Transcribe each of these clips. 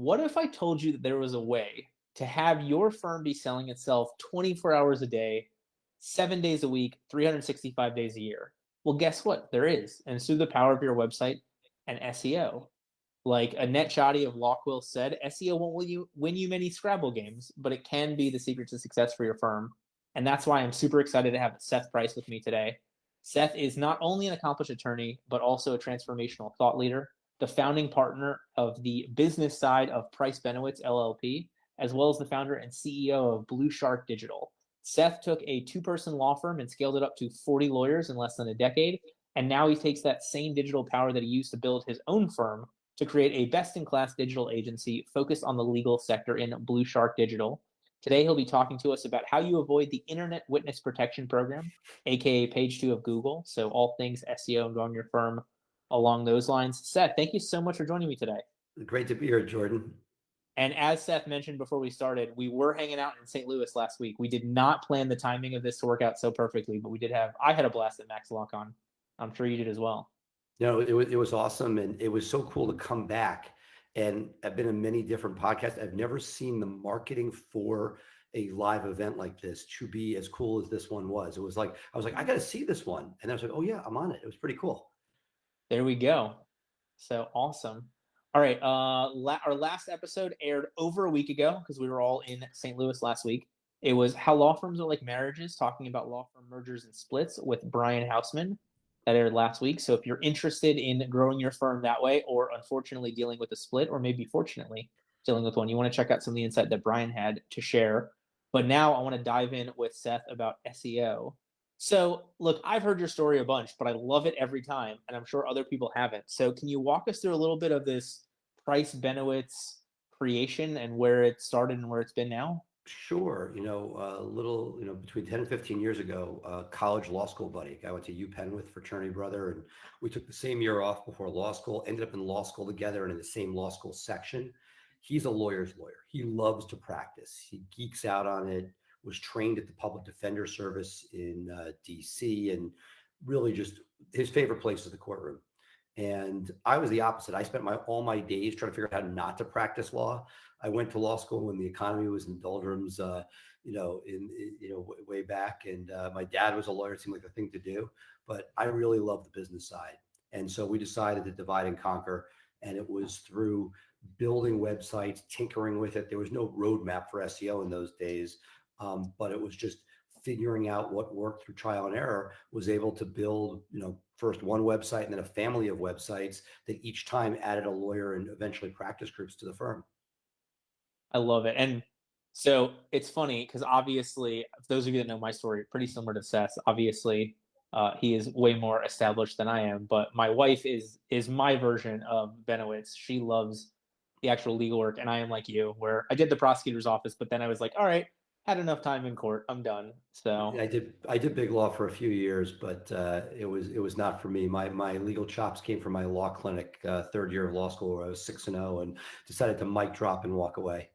what if I told you that there was a way to have your firm be selling itself 24 hours a day, 7 days a week, 365 days a year? Well, guess what? There is. And it's through the power of your website and SEO. Like Annette Shoddy of Lockwell said, SEO won't win you many Scrabble games, but it can be the secret to success for your firm. And that's why I'm super excited to have Seth Price with me today. Seth is not only an accomplished attorney, but also a transformational thought leader, the founding partner of the business side of Price Benowitz LLP, as well as the founder and CEO of Blueshark Digital. Seth took a two-person law firm and scaled it up to 40 lawyers in less than a decade. And now he takes that same digital power that he used to build his own firm to create a best-in-class digital agency focused on the legal sector in Blueshark Digital. Today, he'll be talking to us about how you avoid the Internet Witness Protection Program, aka Page 2 of Google. So all things SEO and growing your firm along those lines. Seth, thank you so much for joining me today. Great to be here, Jordan. And as Seth mentioned before we started, we were hanging out in St. Louis last week. We did not plan the timing of this to work out so perfectly, but I had a blast at Max LockOn. I'm sure you did as well. It was awesome, and it was so cool to come back. And I've been in many different podcasts. I've never seen the marketing for a live event like this to be as cool as this one was. It was like I was like, I got to see this one, and I was like, oh yeah, I'm on it. It was pretty cool. There we go. So awesome. All right. Our last episode aired over a week ago because we were all in St. Louis last week. It was How Law Firms Are Like Marriages, talking about law firm mergers and splits with Brian Hausman. That aired last week. So if you're interested in growing your firm that way, or unfortunately dealing with a split, or maybe fortunately dealing with one, you want to check out some of the insight that Brian had to share. But now I want to dive in with Seth about SEO. So, look, I've heard your story a bunch, but I love it every time, and I'm sure other people haven't. So, can you walk us through a little bit of this Price Benowitz creation and where it started and where it's been now? Sure. A little, between 10 and 15 years ago, college law school buddy. I went to UPenn with fraternity brother, and we took the same year off before law school, ended up in law school together and in the same law school section. He's a lawyer's lawyer. He loves to practice. He geeks out on it, was trained at the Public Defender Service in DC, and really just his favorite place is the courtroom. And I was the opposite. I spent all my days trying to figure out how not to practice law. I went to law school when the economy was in doldrums, way back. And my dad was a lawyer. It seemed like the thing to do, but I really loved the business side. And so we decided to divide and conquer. And it was through building websites, tinkering with it. There was no roadmap for SEO in those days, but it was just figuring out what worked through trial and error. Was able to build, first one website and then a family of websites that each time added a lawyer and eventually practice groups to the firm. I love it. And so it's funny because obviously, for those of you that know my story, pretty similar to Seth's. Obviously, he is way more established than I am. But my wife is my version of Benowitz. She loves the actual legal work, and I am like you, where I did the prosecutor's office, but then I was like, all right, had enough time in court, I'm done. So I did big law for a few years, but it was not for me. My legal chops came from my law clinic, third year of law school, where I was 6-0 and decided to mic drop and walk away.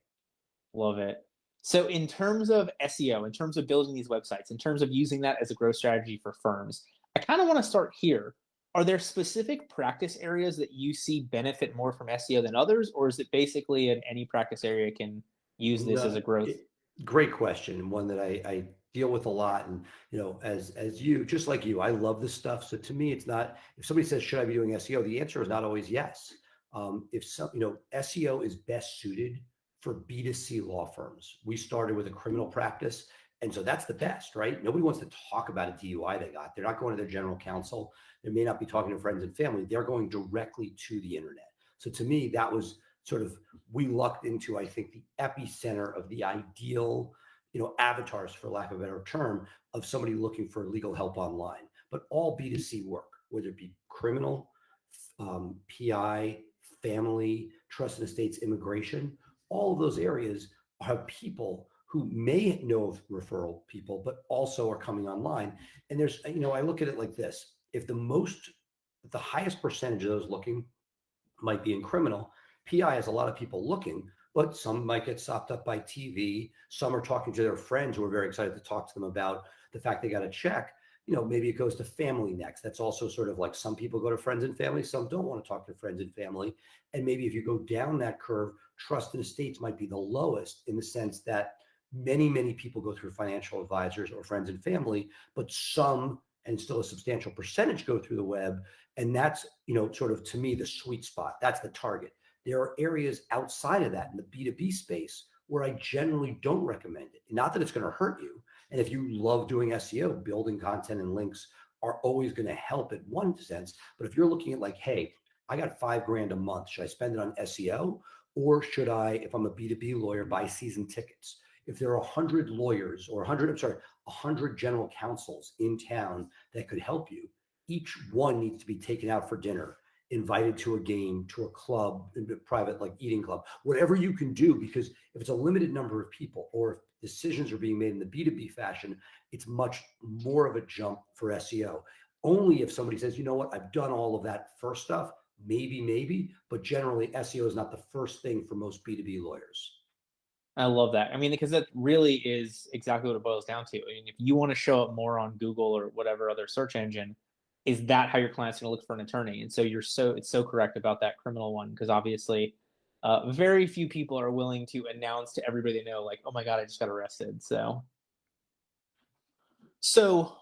Love it. So in terms of SEO, in terms of building these websites, in terms of using that as a growth strategy for firms, I kind of want to start here. Are there specific practice areas that you see benefit more from SEO than others, or is it basically in any practice area can use this as a growth? Great question, and one that I deal with a lot. And as you, just like you, I love this stuff. So to me, it's not, if somebody says, should I be doing SEO? The answer is not always yes. SEO is best suited for B2C law firms. We started with a criminal practice, and so that's the best, right? Nobody wants to talk about a DUI they got. They're not going to their general counsel. They may not be talking to friends and family. They're going directly to the internet. So to me, that was sort of, we lucked into, I think, the epicenter of the ideal, avatars, for lack of a better term, of somebody looking for legal help online. But all B2C work, whether it be criminal, PI, family, trust and estates, immigration, all of those areas have people who may know of referral people, but also are coming online. And there's, I look at it like this: if the highest percentage of those looking might be in criminal, PI has a lot of people looking, but some might get sopped up by TV. Some are talking to their friends who are very excited to talk to them about the fact they got a check. maybe it goes to family next. That's also sort of like some people go to friends and family, some don't want to talk to friends and family. And maybe if you go down that curve, trust and estates might be the lowest in the sense that many people go through financial advisors or friends and family, but some and still a substantial percentage go through the web. And that's, sort of to me, the sweet spot. That's the target. There are areas outside of that in the B2B space where I generally don't recommend it. Not that it's going to hurt you. And if you love doing SEO, building content and links are always going to help in one sense. But if you're looking at like, hey, I got $5,000 a month, should I spend it on SEO? Or should I, if I'm a B2B lawyer, buy season tickets? If there are 100 lawyers or 100 general counsels in town that could help you, each one needs to be taken out for dinner, invited to a game, to a club, a private like eating club, whatever you can do, because if it's a limited number of people or if decisions are being made in the B2B fashion, it's much more of a jump for SEO. Only if somebody says, you know what, I've done all of that first stuff, maybe, but generally SEO is not the first thing for most B2B lawyers. I love that. I mean, because that really is exactly what it boils down to. I mean, if you want to show up more on Google or whatever other search engine, is that how your client's going to look for an attorney? And so it's so correct about that criminal one, because obviously, very few people are willing to announce to everybody they know, like, oh my god, I just got arrested. So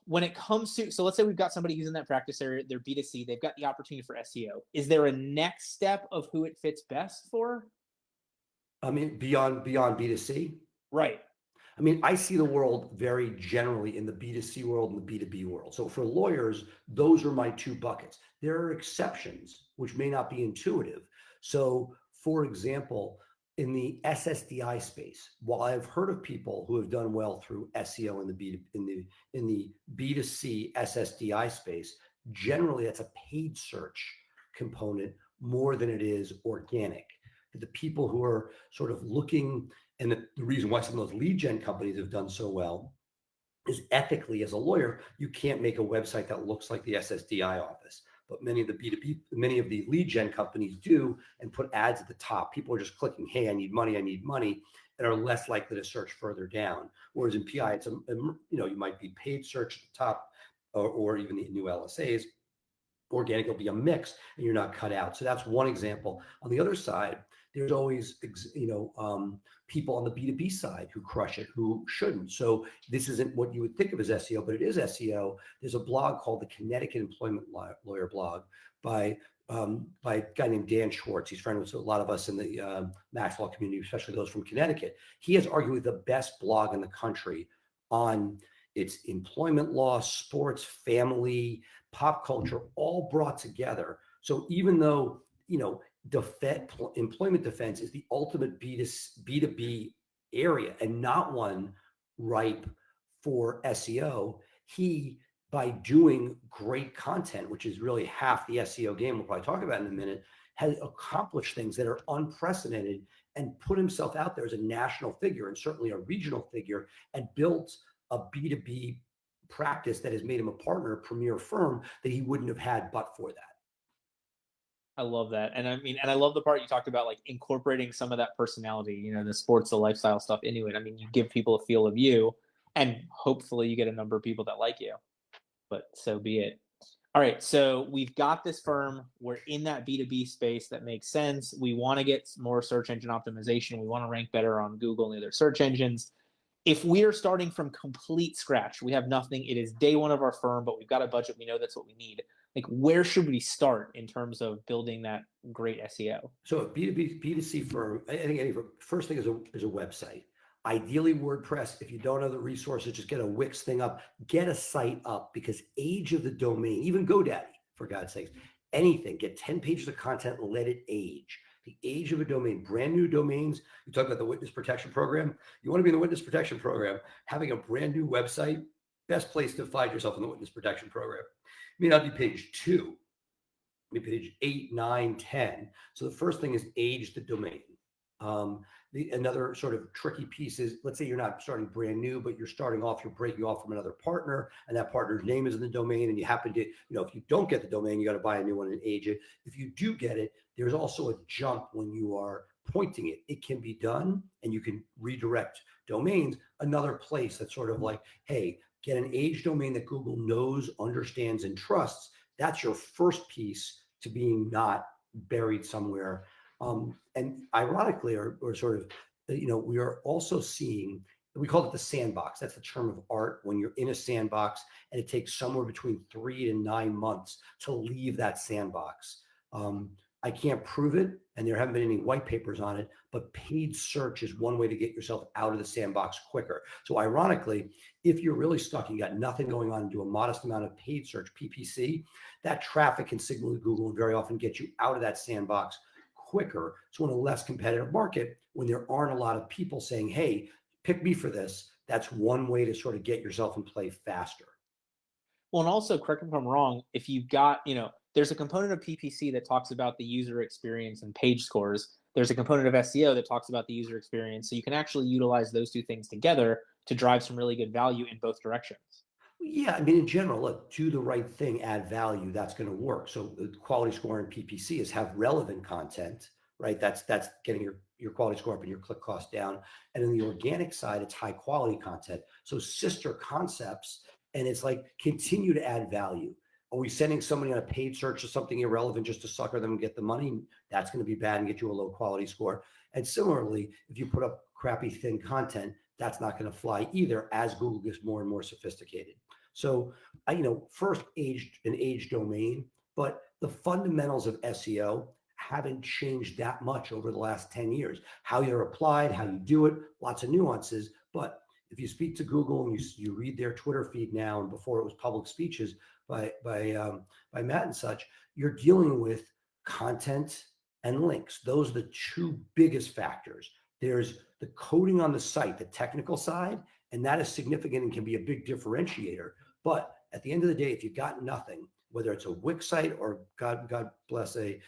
when it comes to, so let's say we've got somebody who's in that practice area, they're B2C, they've got the opportunity for SEO. Is there a next step of who it fits best for? I mean, beyond B2C. Right. I mean, I see the world very generally in the B2C world and the B2B world. So for lawyers, those are my two buckets. There are exceptions, which may not be intuitive. So for example, in the SSDI space, while I've heard of people who have done well through SEO in the B2C SSDI space, generally that's a paid search component more than it is organic. The people who are sort of looking, and the reason why some of those lead gen companies have done so well is ethically, as a lawyer, you can't make a website that looks like the SSDI office. But many of many of the lead gen companies do and put ads at the top. People are just clicking, hey, I need money, and are less likely to search further down. Whereas in PI, it's you might be paid search at the top, or even the new LSAs. Organic will be a mix, and you're not cut out. So that's one example. On the other side, there's always people on the B2B side who crush it, who shouldn't. So this isn't what you would think of as SEO, but it is SEO. There's a blog called the Connecticut Employment Lawyer blog by a guy named Dan Schwartz. He's friends with a lot of us in the Max Law community, especially those from Connecticut. He has arguably the best blog in the country on its employment law, sports, family, pop culture, all brought together. So even though, employment defense is the ultimate B2B area and not one ripe for SEO, he, by doing great content, which is really half the SEO game, we'll probably talk about in a minute, has accomplished things that are unprecedented and put himself out there as a national figure and certainly a regional figure, and built a B2B practice that has made him a partner, a premier firm that he wouldn't have had but for that. I love that. And I mean, and I love the part you talked about, like incorporating some of that personality, the sports, the lifestyle stuff into it. I mean, you give people a feel of you, and hopefully you get a number of people that like you, but so be it. All right. So we've got this firm. We're in that B2B space that makes sense. We want to get more search engine optimization. We want to rank better on Google and the other search engines. If we are starting from complete scratch, we have nothing. It is day one of our firm, but we've got a budget. We know that's what we need. Like, where should we start in terms of building that great SEO? So B2B, B2C firm, I think first thing is a website. Ideally WordPress. If you don't have the resources, just get a Wix thing up, get a site up, because age of the domain, even GoDaddy, for God's sakes, anything, get 10 pages of content and let it age. The age of a domain, brand new domains. You talk about the witness protection program. You want to be in the witness protection program, having a brand new website, best place to find yourself in the witness protection program. It may not be page 2, maybe page 8, 9, 10. So the first thing is age the domain. Another sort of tricky piece is, let's say you're not starting brand new, but you're starting off, you're breaking off from another partner, and that partner's name is in the domain, and you happen to, if you don't get the domain, you got to buy a new one and age it. If you do get it, there's also a jump when you are pointing it. It can be done, and you can redirect domains. Another place that's sort of like, hey, Get an age domain that Google knows, understands, and trusts. That's your first piece to being not buried somewhere. And ironically, or sort of, we are also seeing, we call it the sandbox. That's the term of art when you're in a sandbox and it takes somewhere between 3 to 9 months to leave that sandbox. I can't prove it, and there haven't been any white papers on it, but paid search is one way to get yourself out of the sandbox quicker. So ironically, if you're really stuck, you got nothing going on, and do a modest amount of paid search, PPC, that traffic can signal to Google and very often get you out of that sandbox quicker. So in a less competitive market, when there aren't a lot of people saying, hey, pick me for this, that's one way to sort of get yourself in play faster. Well, and also, correct me if I'm wrong, if you've got, there's a component of PPC that talks about the user experience and page scores. There's a component of SEO that talks about the user experience. So you can actually utilize those two things together to drive some really good value in both directions. Yeah, I mean, in general, look, do the right thing, add value, that's going to work. So the quality score in PPC is have relevant content, right? That's getting your quality score up and your click cost down. And in the organic side, it's high quality content. So sister concepts, and it's like continue to add value. Are we sending somebody on a paid search to something irrelevant just to sucker them and get the money? That's going to be bad and get you a low quality score. And similarly, if you put up crappy thin content, that's not going to fly either as Google gets more and more sophisticated. So, first an age domain, but the fundamentals of SEO haven't changed that much over the last 10 years. How you're applied, how you do it, lots of nuances. But if you speak to Google and you read their Twitter feed now, and before it was public speeches by Matt and such, you're dealing with content and links. Those are the two biggest factors. There's the coding on the site, the technical side, and that is significant and can be a big differentiator. But at the end of the day, if you've got nothing, whether it's a Wix site or God bless a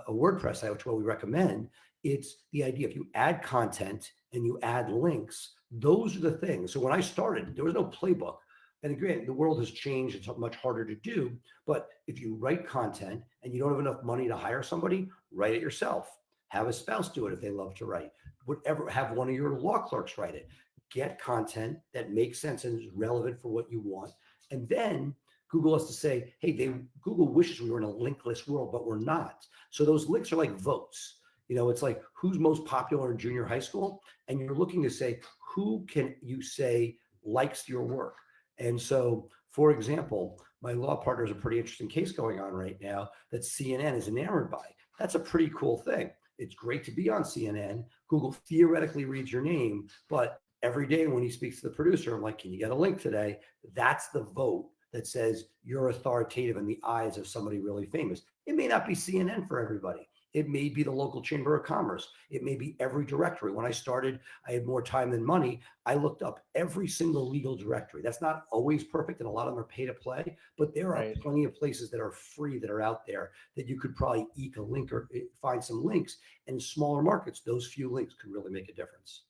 WordPress site, which is what we recommend, it's the idea. If you add content and you add links, those are the things. So when I started, there was no playbook. And again, the world has changed. It's much harder to do. But if you write content and you don't have enough money to hire somebody, write it yourself. Have a spouse do it if they love to write. Whatever, have one of your law clerks write it. Get content that makes sense and is relevant for what you want. And then Google has to say, hey, Google wishes we were in a linkless world, but we're not. So those links are like votes. It's like who's most popular in junior high school, and you're looking to say who can you say likes your work. And so, for example, my law partner has a pretty interesting case going on right now that CNN is enamored by. That's a pretty cool thing. It's great to be on CNN. Google theoretically reads your name, but every day when he speaks to the producer, I'm like, can you get a link today? That's the vote that says you're authoritative in the eyes of somebody really famous. It may not be CNN for everybody. It may be the local chamber of commerce. It may be every directory. When I started, I had more time than money. I looked up every single legal directory. That's not always perfect, and a lot of them are pay to play, but there are plenty of places that are free that are out there that you could probably eke a link or find some links. And in smaller markets, those few links could really make a difference.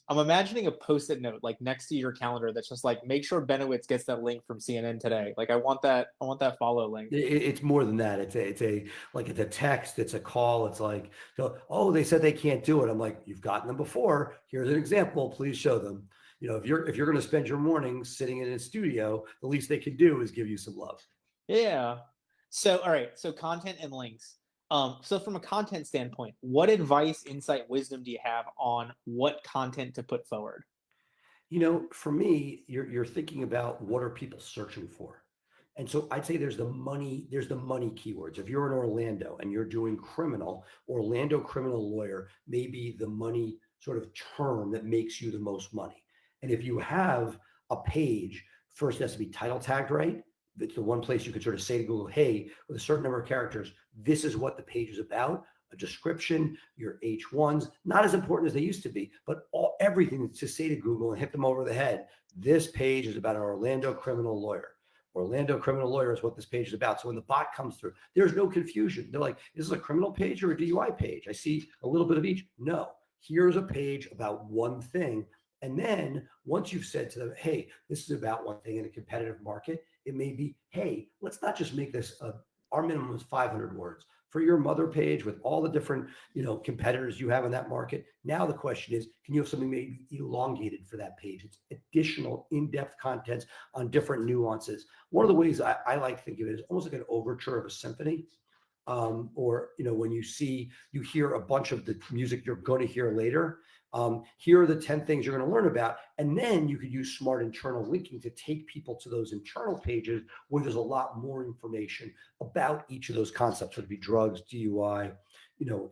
I'm imagining a post-it note like next to your calendar that's just like, make sure Benowitz gets that link from CNN today. Like I want that follow link. It's more than that. It's a text, it's a call. It's like, oh, they said they can't do it. I'm like, you've gotten them before. Here's an example. Please show them. If you're going to spend your mornings sitting in a studio, the least they can do is give you some love. Yeah. So all right. So content and links. So from a content standpoint, what advice, insight, wisdom do you have on what content to put forward? For me, you're thinking about what are people searching for. And so I'd say there's the money keywords. If you're in Orlando and you're doing Orlando criminal lawyer may be the money sort of term that makes you the most money. And if you have a page, first it has to be title tagged right. It's the one place you could sort of say to Google, hey, with a certain number of characters, this is what the page is about. A description, your H1s, not as important as they used to be, but everything to say to Google and hit them over the head. This page is about an Orlando criminal lawyer. Orlando criminal lawyer is what this page is about. So when the bot comes through, there's no confusion. They're like, is this a criminal page or a DUI page? I see a little bit of each. No, here's a page about one thing. And then once you've said to them, hey, this is about one thing in a competitive market, it may be, hey, let's not just make this our minimum is 500 words. for your mother page with all the different, competitors you have in that market. Now the question is, can you have something maybe elongated for that page? It's additional in-depth content on different nuances. One of the ways I like to think of it is almost like an overture of a symphony. Or when you hear a bunch of the music you're going to hear later. Here are the 10 things you're going to learn about, and then you could use smart internal linking to take people to those internal pages where there's a lot more information about each of those concepts. Whether it be drugs, DUI,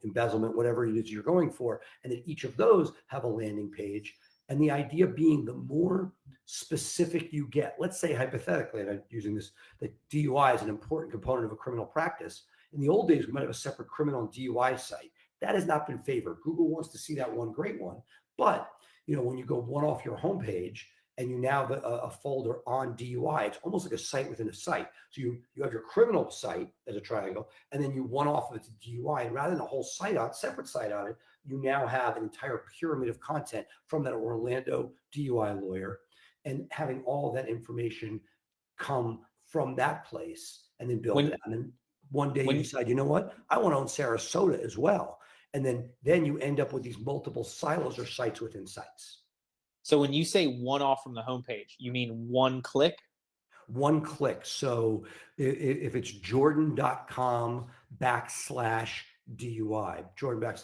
embezzlement, whatever it is you're going for, and then each of those have a landing page. And the idea being, the more specific you get, let's say hypothetically, and I'm using this, that DUI is an important component of a criminal practice. In the old days, we might have a separate criminal and DUI site. That has not been favored. Google wants to see that one great one. But, when you go one off your homepage and you now have a folder on DUI, it's almost like a site within a site. So you have your criminal site as a triangle, and then you one off of it to DUI. And rather than a whole separate site on it, you now have an entire pyramid of content from that Orlando DUI lawyer, and having all of that information come from that place and then build it When out. And then one day you when decide, you know what, I want to own Sarasota as well. And then you end up with these multiple silos or sites within sites. so when you say one off from the homepage, you mean one click? One click. So if it's jordan.com/DUI, Jordan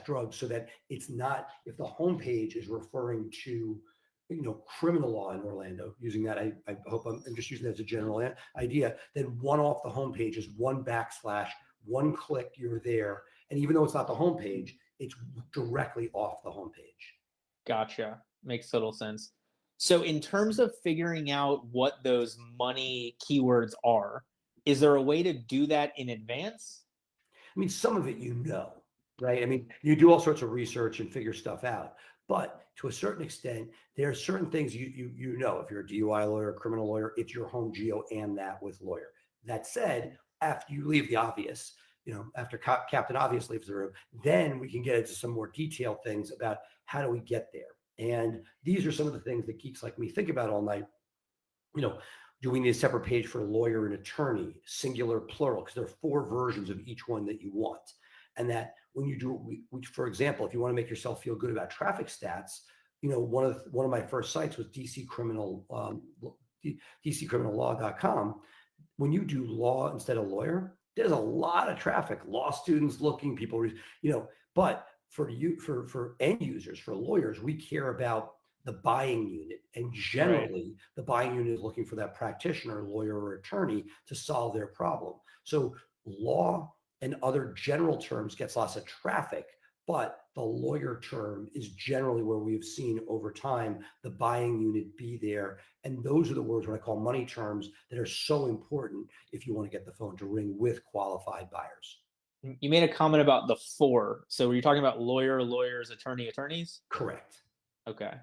drugs, so that it's not, if the homepage is referring to criminal law in Orlando, using that, I hope I'm just using that as a general idea, then one off the homepage is one one click, you're there. And even though it's not the homepage, it's directly off the homepage. Gotcha. Makes total sense. So in terms of figuring out what those money keywords are, is there a way to do that in advance? I mean, some of it, right? I mean, you do all sorts of research and figure stuff out. But to a certain extent, there are certain things if you're a DUI lawyer, a criminal lawyer, it's your home geo and that with lawyer. That said, after you leave the obvious, after Captain Obvious leaves the room, then we can get into some more detailed things about how do we get there. And these are some of the things that geeks like me think about all night. Do we need a separate page for lawyer and attorney, singular, plural? Because there are 4 versions of each one that you want. And that when you do, for example, if you want to make yourself feel good about traffic stats, one of my first sites was DCcriminallaw.com. When you do law instead of lawyer, there's a lot of traffic, law students looking, people, but for end users, for lawyers, we care about the buying unit. And generally, the buying unit is looking for that practitioner, lawyer, or attorney to solve their problem. So law and other general terms gets lots of traffic, but the lawyer term is generally where we've seen over time the buying unit be there. And those are the words, what I call money terms, that are so important if you want to get the phone to ring with qualified buyers. You made a comment about the 4. So were you talking about lawyer, lawyers, attorney, attorneys? Correct. Okay.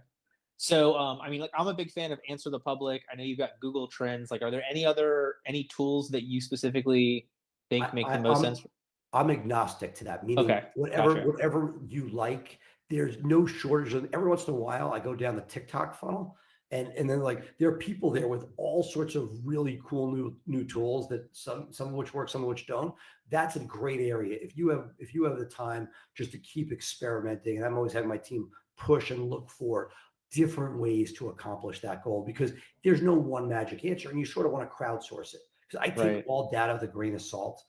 So, I mean, like, I'm a big fan of Answer the Public. I know you've got Google Trends. Like, are there any tools that you specifically think make the most sense? I'm agnostic to that, meaning Okay, whatever gotcha. whatever you like. There's no shortage of. Every once in a while, I go down the TikTok funnel, and then like there are people there with all sorts of really cool new tools that some of which work, some of which don't. That's a great area if you have the time just to keep experimenting. And I'm always having my team push and look for different ways to accomplish that goal, because there's no one magic answer, and you sort of want to crowdsource it. Because I take all data with a grain of salt.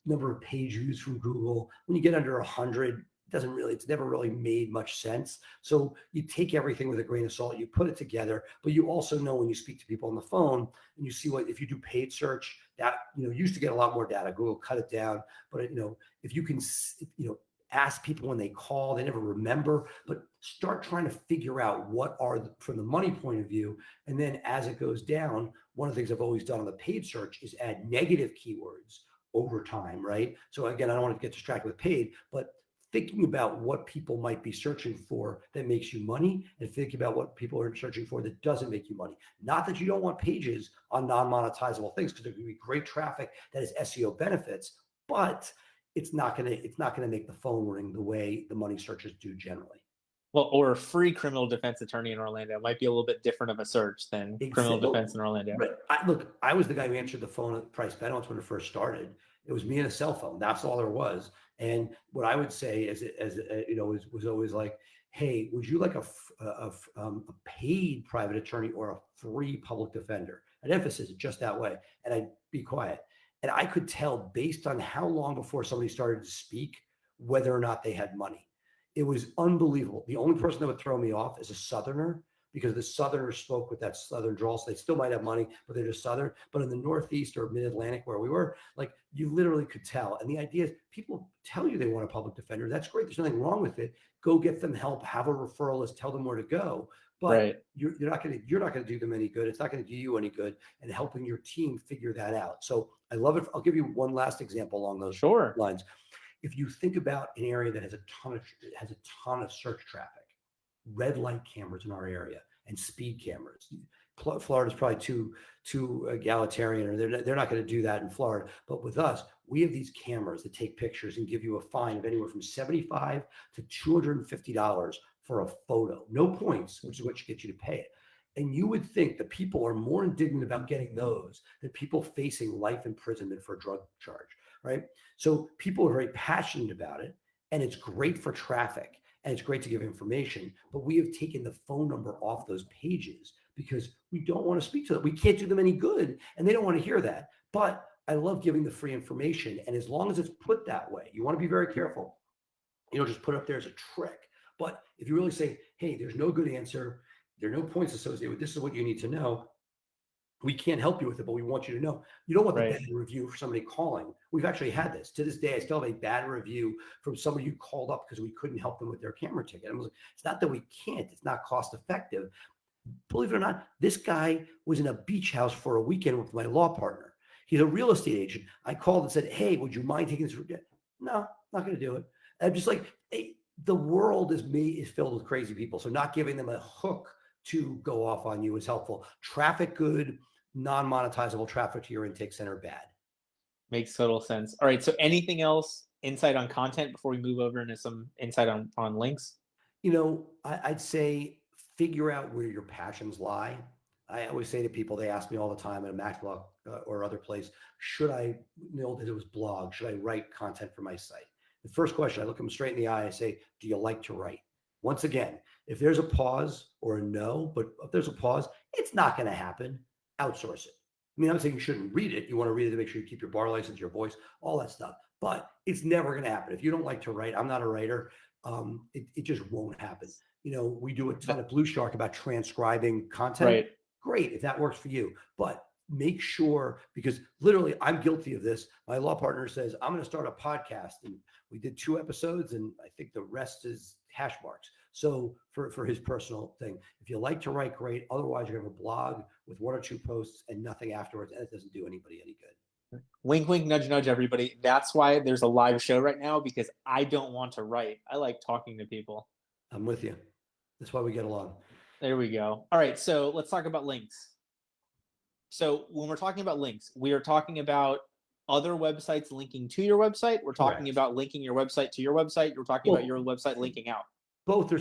Number of page views from Google. When you get under 100, it's never really made much sense. So you take everything with a grain of salt, you put it together, but you also know when you speak to people on the phone and you see if you do paid search, that, used to get a lot more data. Google cut it down, but if you can, ask people when they call, they never remember, but start trying to figure out what are from the money point of view. And then as it goes down, one of the things I've always done on the paid search is add negative keywords over time, right? So again, I don't want to get distracted with paid, but thinking about what people might be searching for that makes you money, and thinking about what people are searching for that doesn't make you money. Not that you don't want pages on non-monetizable things, because there can be great traffic that has SEO benefits, but it's not going to make the phone ring the way the money searchers do generally. Well, or free criminal defense attorney in Orlando might be a little bit different of a search than criminal Well, defense in Orlando. right. Look, I was the guy who answered the phone at Price Benowitz when it first started. It was me and a cell phone. That's all there was. And what I would say was always like, hey, would you like a paid private attorney or a free public defender? I'd emphasize it just that way. And I'd be quiet. And I could tell based on how long before somebody started to speak, whether or not they had money. It was unbelievable. The only person that would throw me off is a Southerner, because the Southerners spoke with that Southern drawl. So they still might have money, but they're just Southern. But in the Northeast or Mid-Atlantic where we were, like, you literally could tell. And the idea is people tell you they want a public defender. That's great. There's nothing wrong with it. Go get them help, have a referral list, tell them where to go. But Right. you're not going to do them any good. It's not going to do you any good, and helping your team figure that out. So I love it. I'll give you one last example along those Sure. lines. If you think about an area that has a ton of search traffic, red light cameras in our area and speed cameras. Florida's probably too egalitarian, or they're not going to do that in Florida. But with us, we have these cameras that take pictures and give you a fine of anywhere from $75 to $250 for a photo. No points, which is what gets you to pay it. And you would think that people are more indignant about getting those than people facing life imprisonment for a drug charge, right? So people are very passionate about it, and it's great for traffic, and it's great to give information, but we have taken the phone number off those pages because we don't want to speak to them. We can't do them any good, and they don't want to hear that. But I love giving the free information, and as long as it's put that way, you want to be very careful. You don't just put it up there as a trick. But if you really say, hey, there's no good answer, there are no points associated with this is what you need to know, we can't help you with it, but we want you to know. You don't want the bad review for somebody calling. We've actually had this. To this day, I still have a bad review from somebody who called up because we couldn't help them with their camera ticket. I was like, it's not that we can't. It's not cost effective. Believe it or not, this guy was in a beach house for a weekend with my law partner. He's a real estate agent. I called and said, hey, would you mind taking this? No, not going to do it. And I'm just like, hey, the world is filled with crazy people. So not giving them a hook to go off on you is helpful. Traffic good, non-monetizable traffic to your intake center bad. Makes total sense. All right. So anything else insight on content before we move over into some insight on links? I'd say figure out where your passions lie. I always say to people, they ask me all the time at a MacBlock or other place, should I know that it was blog? Should I write content for my site? The first question, I look them straight in the eye. I say, do you like to write? Once again, if there's a pause or a no, but if there's a pause, it's not going to happen. Outsource it. I mean, I'm saying you shouldn't read it. You want to read it to make sure you keep your bar license, your voice, all that stuff. But it's never going to happen. If you don't like to write, I'm not a writer. It just won't happen. We do a ton of Blueshark about transcribing content. Right. Great, if that works for you. But make sure, because literally I'm guilty of this. My law partner says, I'm going to start a podcast. And we did 2 episodes, and I think the rest is hash marks. So for his personal thing, if you like to write, great. Otherwise, you're going to have a blog with 1 or 2 posts and nothing afterwards, and it doesn't do anybody any good. Wink, wink, nudge, nudge, everybody. That's why there's a live show right now, because I don't want to write. I like talking to people. I'm with you. That's why we get along. There we go. All right, so let's talk about links. So when we're talking about links, we are talking about other websites linking to your website. We're talking about linking your website to your website. We're talking about your website linking out. Both are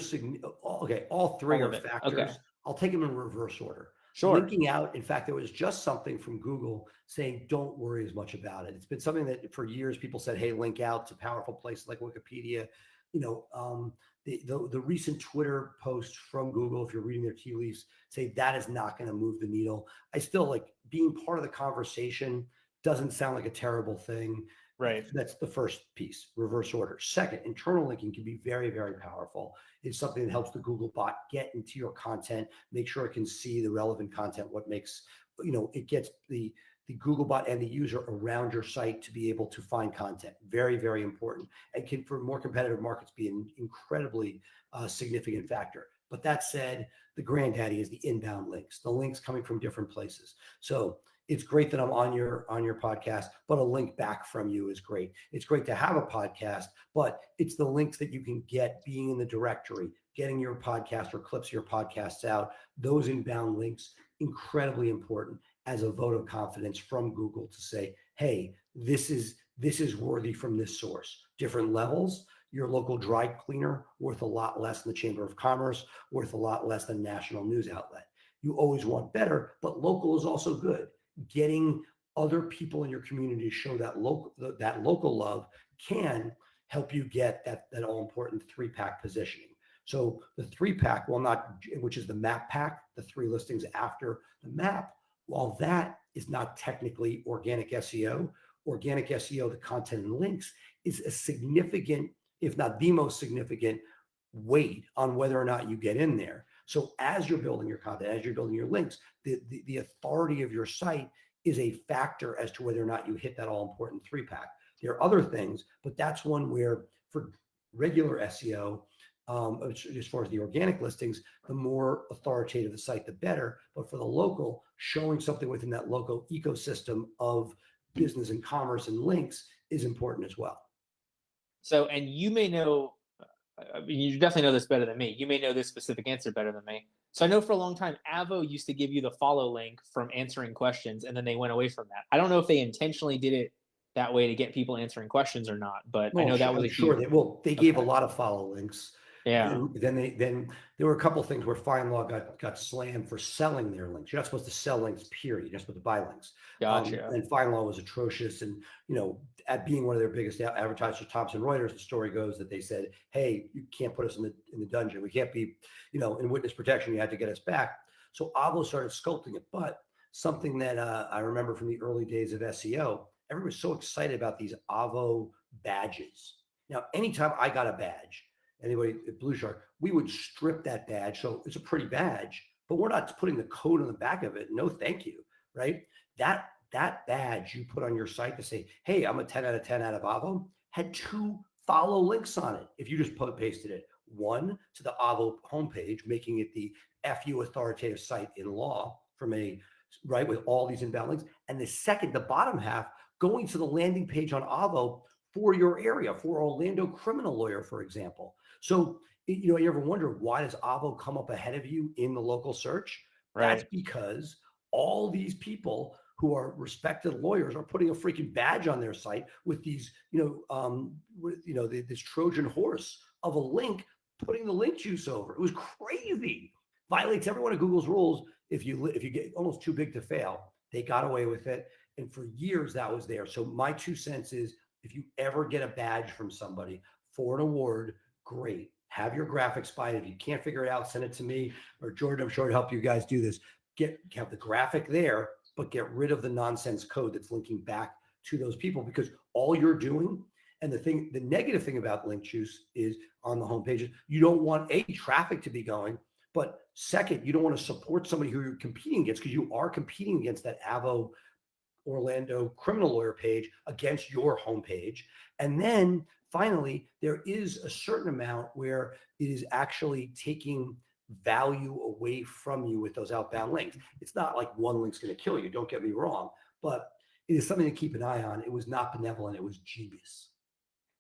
okay. All 3 are factors. Okay. I'll take them in reverse order. Sure. Linking out, in fact, there was just something from Google saying, don't worry as much about it. It's been something that for years people said, hey, link out to powerful places like Wikipedia. The recent Twitter post from Google, if you're reading their tea leaves, say that is not going to move the needle. I still like being part of the conversation. Doesn't sound like a terrible thing. Right. That's the first piece, reverse order. Second, internal linking can be very, very powerful. It's something that helps the Google bot get into your content, make sure it can see the relevant content, what makes, it gets the Google bot and the user around your site to be able to find content. Very, very important. And can, for more competitive markets, be an incredibly significant factor. But that said, the granddaddy is the inbound links, the links coming from different places. So it's great that I'm on your podcast, but a link back from you is great. It's great to have a podcast, but it's the links that you can get being in the directory, getting your podcast or clips of your podcasts out. Those inbound links, incredibly important as a vote of confidence from Google to say, hey, this is worthy from this source. Different levels. your local dry cleaner worth a lot less than the Chamber of Commerce, worth a lot less than a national news outlet. You always want better, but local is also good. Getting other people in your community to show that local love can help you get that all important 3-pack positioning. So the 3-pack, which is the map pack, the 3 listings after the map, while that is not technically organic SEO, the content and links is a significant, if not the most significant, weight on whether or not you get in there. So as you're building your content, as you're building your links, the authority of your site is a factor as to whether or not you hit that all important 3-pack. There are other things, but that's one where for regular SEO, as far as the organic listings, the more authoritative the site, the better. But for the local, showing something within that local ecosystem of business and commerce and links is important as well. So, and you may know, I mean, you definitely know this better than me. You may know this specific answer better than me. So I know for a long time, Avo used to give you the follow link from answering questions, and then they went away from that. I don't know if they intentionally did it that way to get people answering questions or not, but I know that was a sure. huge. They gave a lot of follow links. Yeah. And then there were a couple of things where FindLaw got slammed for selling their links. You're not supposed to sell links, period. You're not supposed to buy links. Gotcha. And FindLaw was atrocious. And, at being one of their biggest advertisers, Thomson Reuters, the story goes that they said, hey, you can't put us in the dungeon. We can't be, in witness protection. You had to get us back. So Avo started sculpting it. But something that I remember from the early days of SEO, everyone was so excited about these Avo badges. Now, anytime I got a badge, anybody at Blueshark, we would strip that badge. So it's a pretty badge, but we're not putting the code on the back of it. No, thank you. Right. That badge you put on your site to say, hey, I'm a 10 out of 10 out of Avo, had 2 follow links on it. If you just pasted it, one to the Avo homepage, making it the FU authoritative site in law with all these inbound links. And the second, the bottom half, going to the landing page on Avo for your area, for Orlando criminal lawyer, for example. So, you ever wonder, why does Avo come up ahead of you in the local search? Right. That's because all these people who are respected lawyers are putting a freaking badge on their site with these, this Trojan horse of a link, putting the link juice over. It was crazy. Violates every one of Google's rules. If you get almost too big to fail, they got away with it. And for years that was there. So my 2 cents is, if you ever get a badge from somebody for an award, great. Have your graphics by it. If you can't figure it out, send it to me or Jordan. I'm sure to help you guys do this. Have the graphic there, but get rid of the nonsense code that's linking back to those people, because all you're doing, and the negative thing about link juice is on the homepage, you don't want traffic to be going, but second, you don't want to support somebody who you're competing against, because you are competing against that Avo Orlando criminal lawyer page against your homepage. And then finally, there is a certain amount where it is actually taking value away from you with those outbound links. It's not like one link's going to kill you, don't get me wrong, but it is something to keep an eye on. It was not benevolent, it was genius.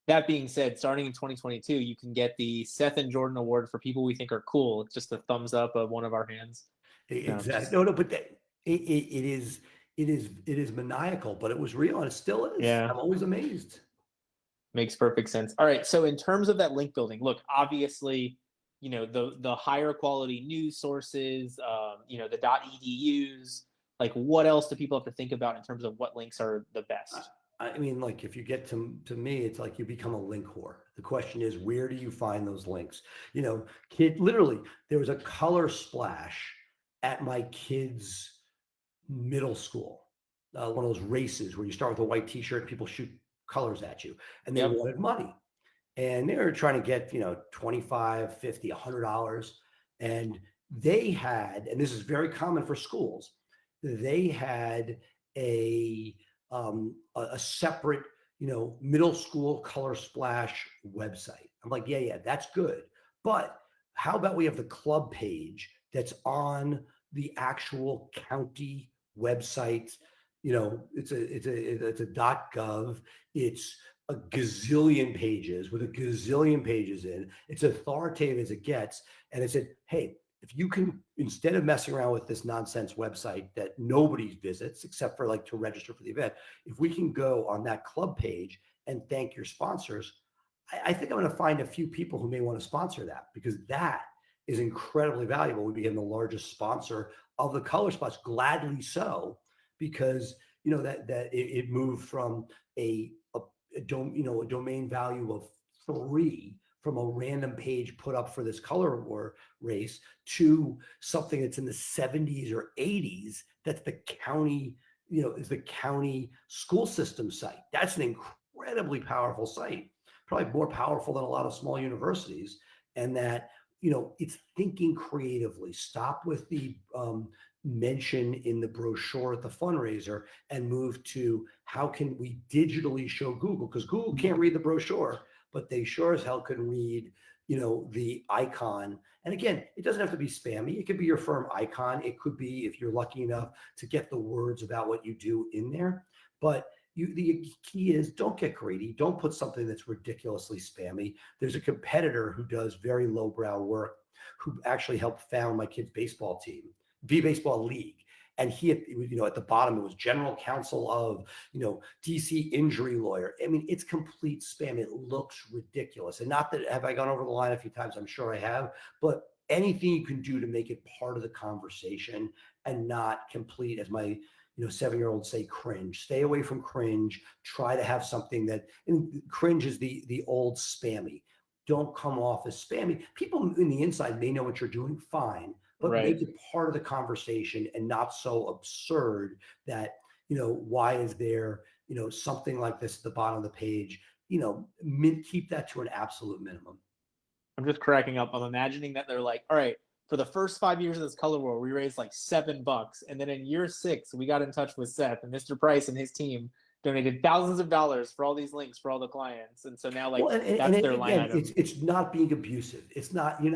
That being said, starting in 2022, you can get the Seth and Jordan Award for people we think are cool. It's just a thumbs up of one of our hands. Exactly. But it is maniacal, but it was real, and it still is. Yeah. I'm always amazed. Makes perfect sense. All right. So in terms of that link building, look, obviously, the higher quality news sources, the .edus, like what else do people have to think about in terms of what links are the best? I mean, like if you get to me, it's like you become a link whore. The question is, where do you find those links? Literally, there was a color splash at my kids' middle school, one of those races where you start with a white T-shirt, people shoot colors at you, and they wanted money, and they were trying to get $25, $50, $100, and they had, and this is very common for schools, they had a separate middle school color splash website. I'm like, yeah, that's good, but how about we have the club page that's on the actual county website? It's a .gov. It's a gazillion pages with a gazillion pages in. It's authoritative as it gets. And it said, hey, if you can, instead of messing around with this nonsense website that nobody visits except for to register for the event, if we can go on that club page and thank your sponsors, I think I'm going to find a few people who may want to sponsor that, because that is incredibly valuable. We became the largest sponsor of the color spots, gladly so, because it moved from a domain value of 3 from a random page put up for this color war race to something that's in the 70s or 80s. That's the county, is the county school system site. That's an incredibly powerful site, probably more powerful than a lot of small universities. And that, it's thinking creatively. Stop with the mention in the brochure at the fundraiser and move to how can we digitally show Google, because Google can't read the brochure, but they sure as hell can read, the icon. And again, it doesn't have to be spammy. It could be your firm icon. It could be, if you're lucky enough to get the words about what you do in there. But the key is, don't get greedy. Don't put something that's ridiculously spammy. There's a competitor who does very lowbrow work, who actually helped found my kid's baseball team, baseball league. And he, at the bottom, it was general counsel of, DC injury lawyer. I mean, it's complete spam. It looks ridiculous. And not that, have I gone over the line a few times? I'm sure I have. But anything you can do to make it part of the conversation and not complete, as my 7-year-olds say, cringe. Stay away from cringe. Try to have something that, and cringe is the old spammy. Don't come off as spammy. People in the inside may know what you're doing, fine, but Right. make it part of the conversation and not so absurd that, why is there, something like this at the bottom of the page? Keep that to an absolute minimum. I'm just cracking up. I'm imagining that they're like, all right, for the first 5 years of this color war, we raised like $7, and then in year 6, we got in touch with Seth, and Mr. Price and his team donated thousands of dollars for all these links for all the clients, and so now like Well, that's their line again, item. it's not being abusive. It's not, you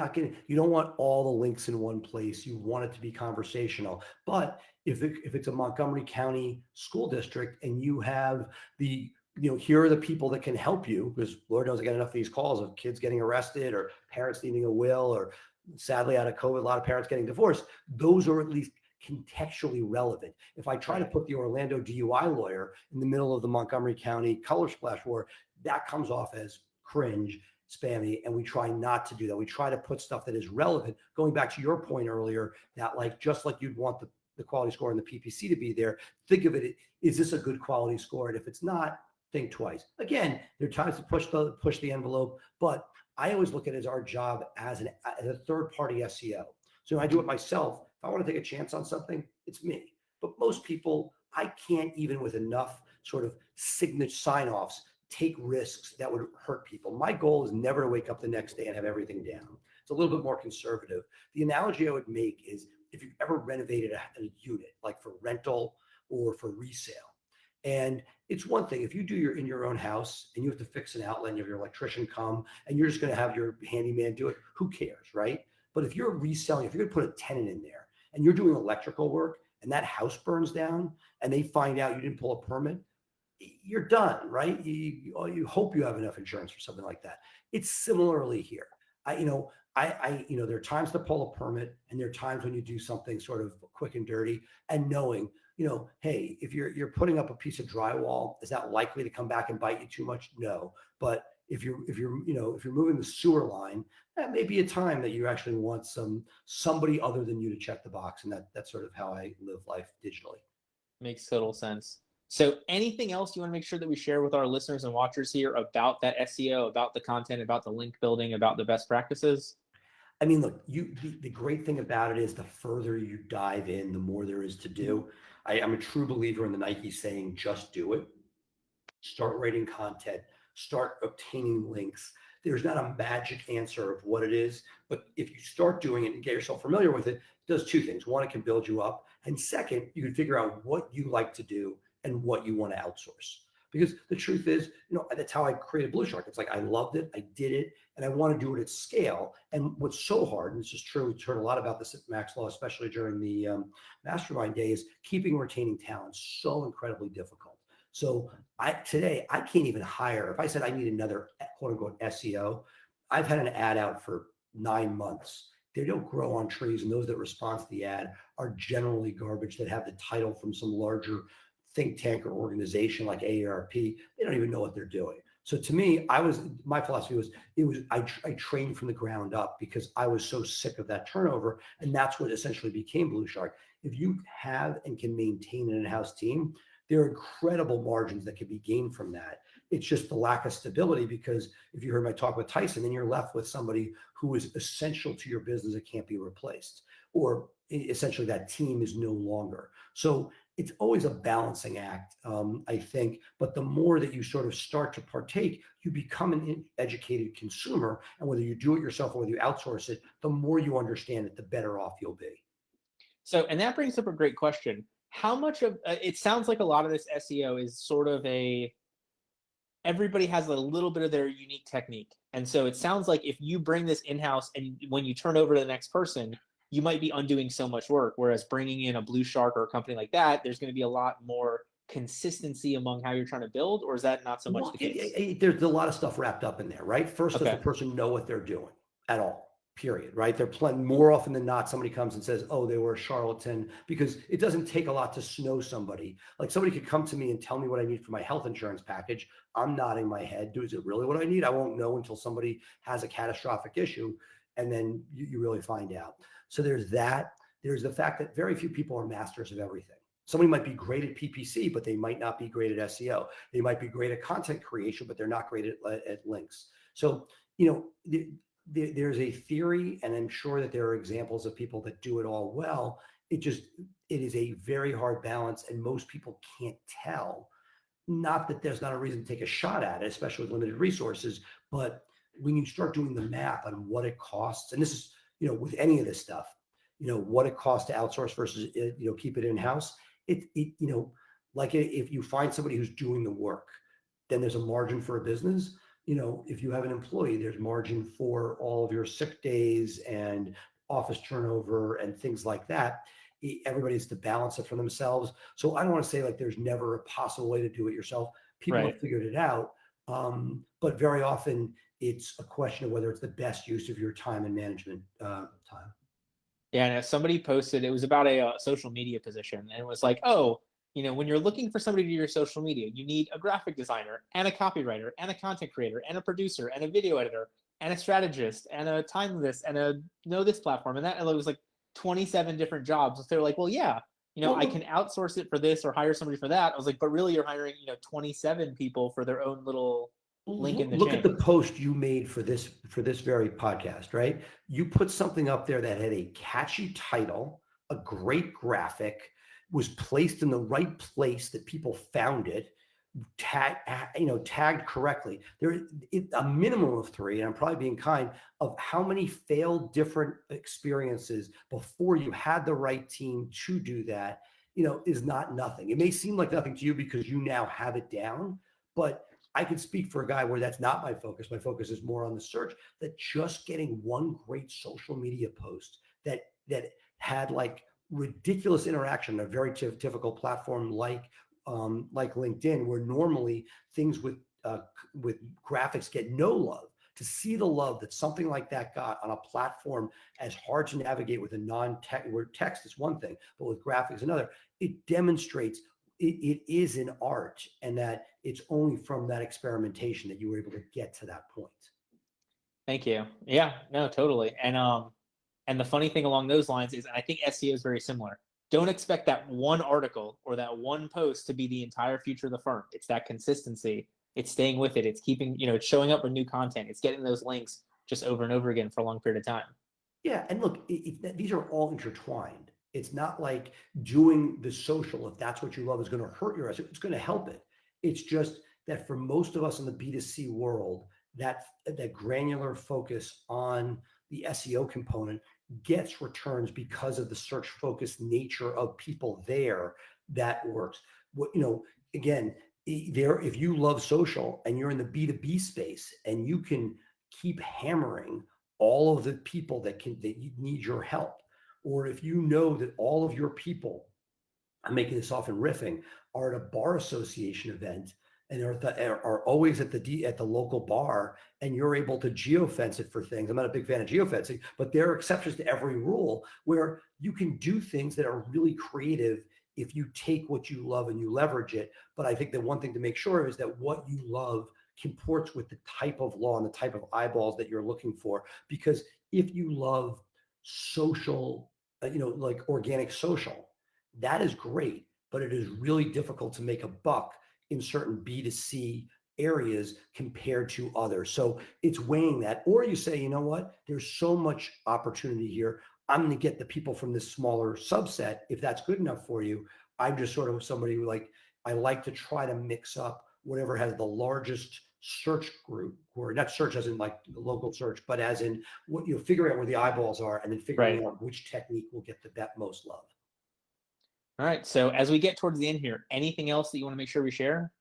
don't want all the links in one place. You want it to be conversational. But if it's a Montgomery County school district and you have here are the people that can help you, because Lord knows I get enough of these calls of kids getting arrested or parents needing a will, or sadly out of COVID, a lot of parents getting divorced. Those are at least contextually relevant. If I try to put the Orlando DUI lawyer in the middle of the Montgomery County color splash war, that comes off as cringe, spammy, and we try not to do that. We try to put stuff that is relevant. Going back to your point earlier, that just like you'd want the quality score and the PPC to be there, think of it, is this a good quality score? And if it's not, think twice. Again, there are times to push the envelope, but I always look at it as our job as a third-party SEO. So when I do it myself, if I want to take a chance on something, it's me. But most people, I can't, even with enough sort of signature sign-offs, take risks that would hurt people. My goal is never to wake up the next day and have everything down. It's a little bit more conservative. The analogy I would make is, if you've ever renovated a unit, like for rental or for resale, and it's one thing if you do in your own house and you have to fix an outlet and you have your electrician come and you're just going to have your handyman do it, who cares, right? But if you're reselling, if you're going to put a tenant in there and you're doing electrical work and that house burns down and they find out you didn't pull a permit, you're done, right? You hope you have enough insurance for something like that. It's similarly here. There are times to pull a permit, and there are times when you do something sort of quick and dirty, and knowing, hey, if you're putting up a piece of drywall, is that likely to come back and bite you too much? No. But if you're moving the sewer line, that may be a time that you actually want somebody other than you to check the box. And that's sort of how I live life digitally. Makes total sense. So anything else you want to make sure that we share with our listeners and watchers here about that SEO, about the content, about the link building, about the best practices? I mean, look, the great thing about it is the further you dive in, the more there is to do. I'm a true believer in the Nike saying, just do it. Start writing content, start obtaining links. There's not a magic answer of what it is, but if you start doing it and get yourself familiar with it, it does two things. One, it can build you up. And second, you can figure out what you like to do and what you want to outsource. Because the truth is, that's how I created Blueshark. It's like, I loved it, I did it, and I want to do it at scale. And what's so hard, and it's just true, we've heard a lot about this at Max Law, especially during the mastermind days, keeping and retaining talent so incredibly difficult. So today I can't even hire. If I said I need another quote unquote SEO, I've had an ad out for 9 months. They don't grow on trees, and those that respond to the ad are generally garbage that have the title from some larger think tank or organization like AARP. They don't even know what they're doing. So to me, my philosophy was, I trained from the ground up because I was so sick of that turnover. And that's what essentially became Blue Shark. If you have and can maintain an in-house team, there are incredible margins that can be gained from that. It's just the lack of stability, because if you heard my talk with Tyson, then you're left with somebody who is essential to your business that can't be replaced, or essentially that team is no longer. So it's always a balancing act, I think. But the more that you sort of start to partake, you become an educated consumer. And whether you do it yourself or whether you outsource it, the more you understand it, the better off you'll be. So, and that brings up a great question. How much of it sounds like a lot of this SEO is sort of everybody has a little bit of their unique technique. And so it sounds like if you bring this in-house and when you turn over to the next person, you might be undoing so much work. Whereas bringing in a Blue Shark or a company like that, there's going to be a lot more consistency among how you're trying to build, or is that not so much the case? There's a lot of stuff wrapped up in there, right? First, does the Okay. person know what they're doing at all? Period, right? They're playing more often than not. Somebody comes and says, "Oh, they were a charlatan," because it doesn't take a lot to know somebody. Like, somebody could come to me and tell me what I need for my health insurance package. I'm nodding my head. Is it really what I need? I won't know until somebody has a catastrophic issue, and then you really find out. So there's that. There's the fact that very few people are masters of everything. Somebody might be great at PPC, but they might not be great at SEO. They might be great at content creation, but they're not great at links. So, there's a theory, and I'm sure that there are examples of people that do it all well. It is a very hard balance, and most people can't tell. Not that there's not a reason to take a shot at it, especially with limited resources, but when you start doing the math on what it costs, and this is, with any of this stuff, what it costs to outsource versus, keep it in-house. Like, if you find somebody who's doing the work, then there's a margin for a business. If you have an employee, there's margin for all of your sick days and office turnover and things like that. Everybody has to balance it for themselves. So I don't want to say like there's never a possible way to do it yourself. People Right. have figured it out. But very often it's a question of whether it's the best use of your time and management time. Yeah, and somebody posted, it was about a social media position, and it was like, oh, when you're looking for somebody to do your social media, you need a graphic designer and a copywriter and a content creator and a producer and a video editor and a strategist and a time list and a know this platform and that. And it was like 27 different jobs. So they're like, well, yeah, Well, I can outsource it for this or hire somebody for that. I was like, but really, you're hiring 27 people for their own little link in the look at chain. the post you made for this very podcast, right? You put something up there that had a catchy title, a great graphic, was placed in the right place that people found it, tagged correctly. A minimum of 3, and I'm probably being kind, of how many failed different experiences before you had the right team to do that, is not nothing. It may seem like nothing to you because you now have it down, but I could speak for a guy where that's not my focus. My focus is more on the search. That just getting one great social media post that had like ridiculous interaction, a very typical platform like LinkedIn, where normally things with graphics get no love. To see the love that something like that got on a platform as hard to navigate with a non-tech, where text is one thing, but with graphics another, it demonstrates it is an art, and that it's only from that experimentation that you were able to get to that point. Thank you. Yeah, no, totally. And the funny thing along those lines is, and I think SEO is very similar. Don't expect that one article or that one post to be the entire future of the firm. It's that consistency. It's staying with it. It's keeping, it's showing up with new content. It's getting those links just over and over again for a long period of time. Yeah, and look, these are all intertwined. It's not like doing the social, if that's what you love, is going to hurt your SEO. It's going to help it. It's just that for most of us in the B2C world, that granular focus on the SEO component gets returns because of the search focused nature of people there. That works. Again, if you love social and you're in the B2B space and you can keep hammering all of the people that need your help, or if you know that all of your people, I'm making this often riffing, are at a bar association event and are always at the local bar, and you're able to geofence it for things. I'm not a big fan of geofencing, but there are exceptions to every rule where you can do things that are really creative if you take what you love and you leverage it. But I think the one thing to make sure is that what you love comports with the type of law and the type of eyeballs that you're looking for. Because if you love social, like organic social, that is great, but it is really difficult to make a buck in certain B2C areas compared to others. So it's weighing that. Or you say, you know what, there's so much opportunity here. I'm going to get the people from this smaller subset. If that's good enough for you, I'm just sort of somebody who I like to try to mix up whatever has the largest search group, or not search as in like the local search, but as in what figure out where the eyeballs are and then figuring Right. out which technique will get the most love. All right. So as we get towards the end here, anything else that you want to make sure we share?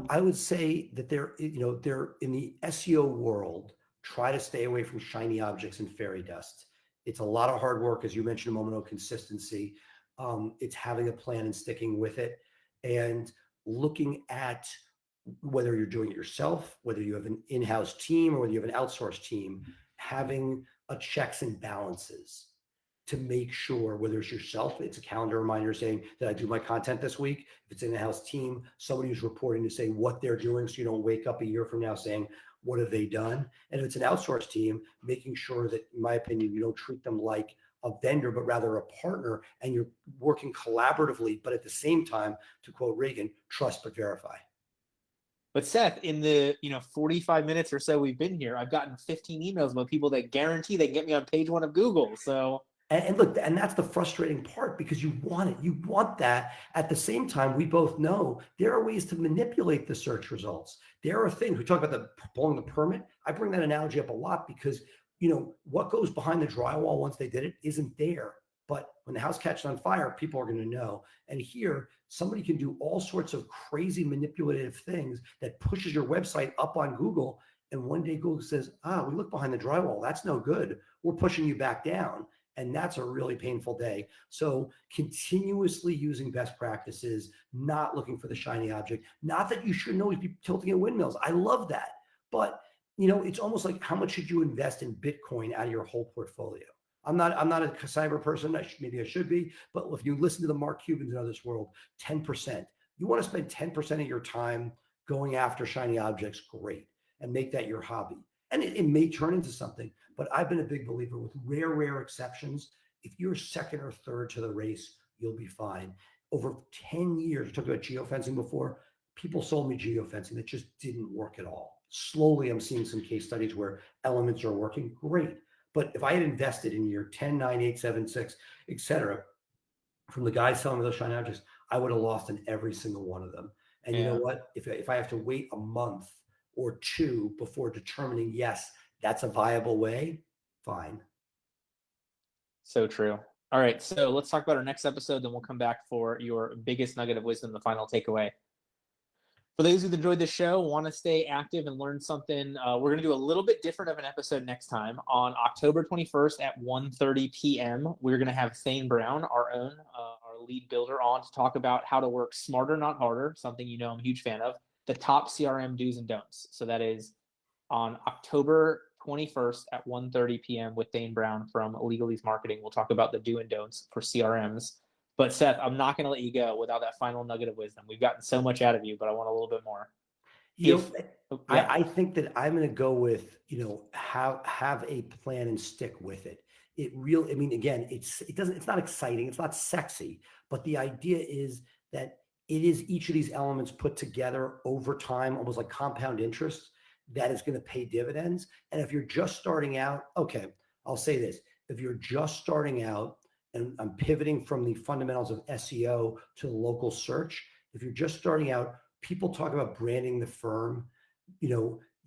I would say that they're in the SEO world, try to stay away from shiny objects and fairy dust. It's a lot of hard work, as you mentioned a moment ago, consistency. It's having a plan and sticking with it, and looking at whether you're doing it yourself, whether you have an in-house team or whether you have an outsourced team, having a checks and balances to make sure, whether it's yourself, it's a calendar reminder saying that I do my content this week. If it's an in-house team, somebody who's reporting to say what they're doing, so you don't wake up a year from now saying, what have they done? And if it's an outsourced team, making sure that, in my opinion, you don't treat them like a vendor, but rather a partner, and you're working collaboratively, but at the same time, to quote Reagan, trust but verify. But Seth, in the 45 minutes or so we've been here, I've gotten 15 emails about people that guarantee they can get me on page 1 of Google. So and look, and that's the frustrating part, because you want it. You want that. At the same time, we both know there are ways to manipulate the search results. There are things, we talk about the pulling the permit. I bring that analogy up a lot because, what goes behind the drywall once they did it isn't there. But when the house catches on fire, people are going to know. And here, somebody can do all sorts of crazy manipulative things that pushes your website up on Google. And one day Google says, we look behind the drywall. That's no good. We're pushing you back down. And that's a really painful day. So continuously using best practices, not looking for the shiny object. Not that you shouldn't always be tilting at windmills. I love that. But it's almost like, how much should you invest in Bitcoin out of your whole portfolio? I'm not a cyber person. Maybe I should be. But if you listen to the Mark Cubans of this world, 10%. You want to spend 10% of your time going after shiny objects, great. And make that your hobby. And it may turn into something. But I've been a big believer, with rare exceptions, if you're second or third to the race, you'll be fine. Over 10 years, I talked about geofencing before, people sold me geofencing that just didn't work at all. Slowly, I'm seeing some case studies where elements are working great. But if I had invested in year 10, 9, 8, 7, 6, et cetera, from the guys selling those shiny objects, I would have lost in every single one of them. And you know what? If I have to wait a month or two before determining, yes, that's a viable way, fine. So true. All right, so let's talk about our next episode, then we'll come back for your biggest nugget of wisdom, the final takeaway. For those who've enjoyed the show, want to stay active and learn something, we're going to do a little bit different of an episode next time. On October 21st at 1:30 p.m., we're going to have Thane Brown, our lead builder, on to talk about how to work smarter, not harder, something I'm a huge fan of, the top CRM do's and don'ts. So that is on October 21st at 1:30 p.m. with Thane Brown from Legalese Marketing. We'll talk about the do and don'ts for CRMs. But Seth, I'm not going to let you go without that final nugget of wisdom. We've gotten so much out of you, but I want a little bit more. I think that I'm going to go with, have a plan and stick with it. Again, it's not exciting. It's not sexy, but the idea is that it is each of these elements put together over time, almost like compound interest, that is going to pay dividends. And if you're just starting out, okay, I'll say this. If you're just starting out, and I'm pivoting from the fundamentals of SEO to the local search, if you're just starting out, people talk about branding the firm,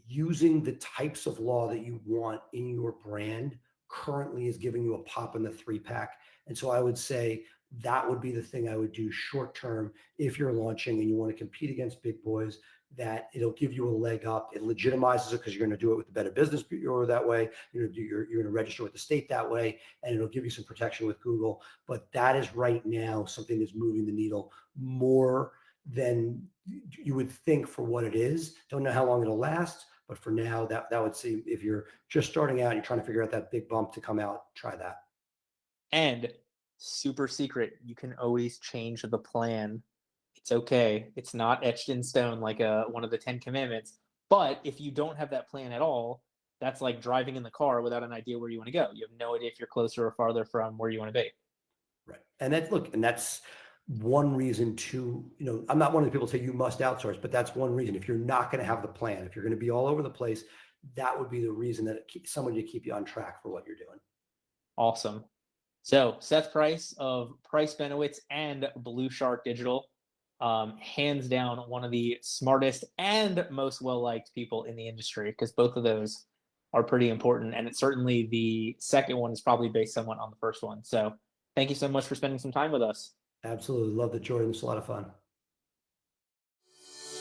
using the types of law that you want in your brand currently is giving you a pop in the 3-pack. And so I would say that would be the thing I would do short term if you're launching and you want to compete against big boys, that it'll give you a leg up. It legitimizes it because you're going to do it with the Better Business Bureau that way. You're going to register with the state that way, and it'll give you some protection with Google. But that is right now something that's moving the needle more than you would think for what it is. Don't know how long it'll last, but for now, that would see, if you're just starting out, you're trying to figure out that big bump to come out, try that. And super secret, you can always change the plan. It's okay. It's not etched in stone like one of the 10 Commandments. But if you don't have that plan at all, that's like driving in the car without an idea where you want to go. You have no idea if you're closer or farther from where you want to be. Right. And that's one reason to, I'm not one of the people who say you must outsource, but that's one reason. If you're not going to have the plan, if you're going to be all over the place, that would be the reason that somebody to keep you on track for what you're doing. Awesome. So Seth Price of Price Benowitz and Blueshark Digital, hands down one of the smartest and most well-liked people in the industry, because both of those are pretty important. And it's certainly the second one is probably based somewhat on the first one. So thank you so much for spending some time with us. Absolutely. Love the Jordan. It's a lot of fun.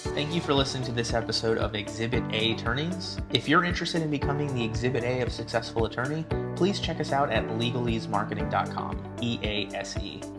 Thank you for listening to this episode of Exhibit A Attorneys. If you're interested in becoming the Exhibit A of successful attorney, please check us out at legalesemarketing.com, EASE.